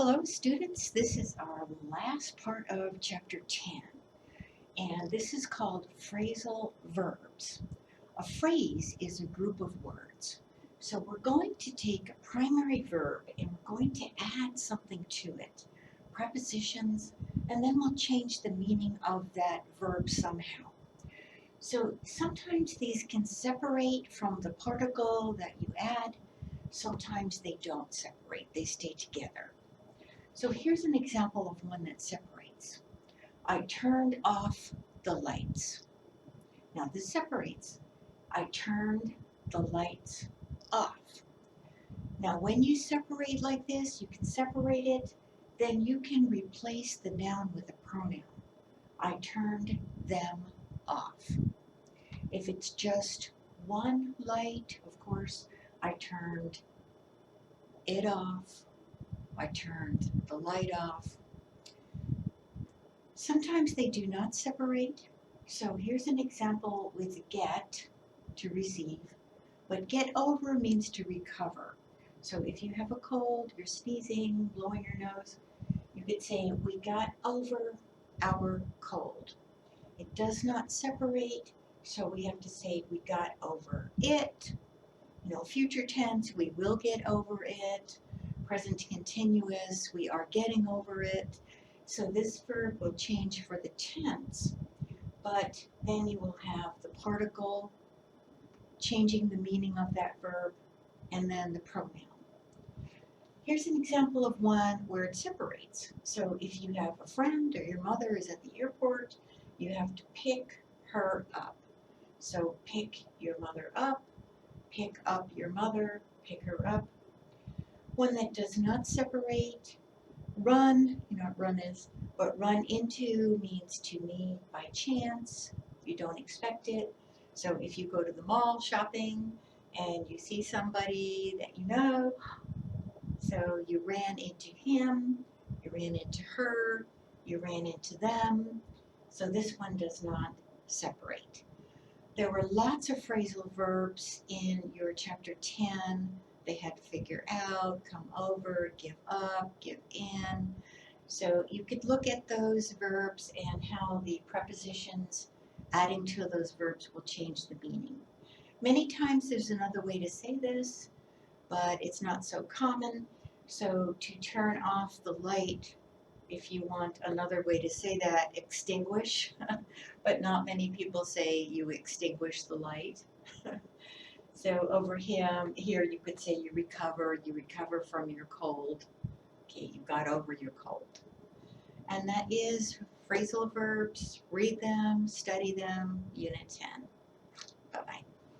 Hello students, this is our last part of chapter 10 and this is called phrasal verbs. A phrase is a group of words. So we're going to take a primary verb and we're going to add something to it, prepositions, and then we'll change the meaning of that verb somehow. So sometimes these can separate from the particle that you add, sometimes they don't separate, they stay together. So here's an example of one that separates. I turned off the lights. Now this separates. I turned the lights off. Now when you separate like this, you can separate it, then you can replace the noun with a pronoun. I turned them off. If it's just one light, of course, I turned it off. I turned the light off. Sometimes they do not separate. So here's an example with get, to receive, but get over means to recover. So if you have a cold, you're sneezing, blowing your nose, you could say, we got over our cold. It does not separate, so we have to say, we got over it. Future tense, we will get over it. Present continuous, we are getting over it. So this verb will change for the tense, but then you will have the particle changing the meaning of that verb and then the pronoun. Here's an example of one where it separates. So if you have a friend or your mother is at the airport, you have to pick her up. So pick your mother up, pick up your mother, pick her up. One that does not separate, run, you know what run is, but run into means to meet by chance. You don't expect it. So if you go to the mall shopping and you see somebody that you know, so you ran into him, you ran into her, you ran into them. So this one does not separate. There were lots of phrasal verbs in your chapter 10. They had to figure out, come over, give up, give in. So you could look at those verbs and how the prepositions adding to those verbs will change the meaning. Many times there's another way to say this, but it's not so common. So to turn off the light, if you want another way to say that, extinguish, but not many people say you extinguish the light. So over here you could say you recover from your cold. Okay, you got over your cold. And that is phrasal verbs. Read them, study them, Unit 10. Bye-bye.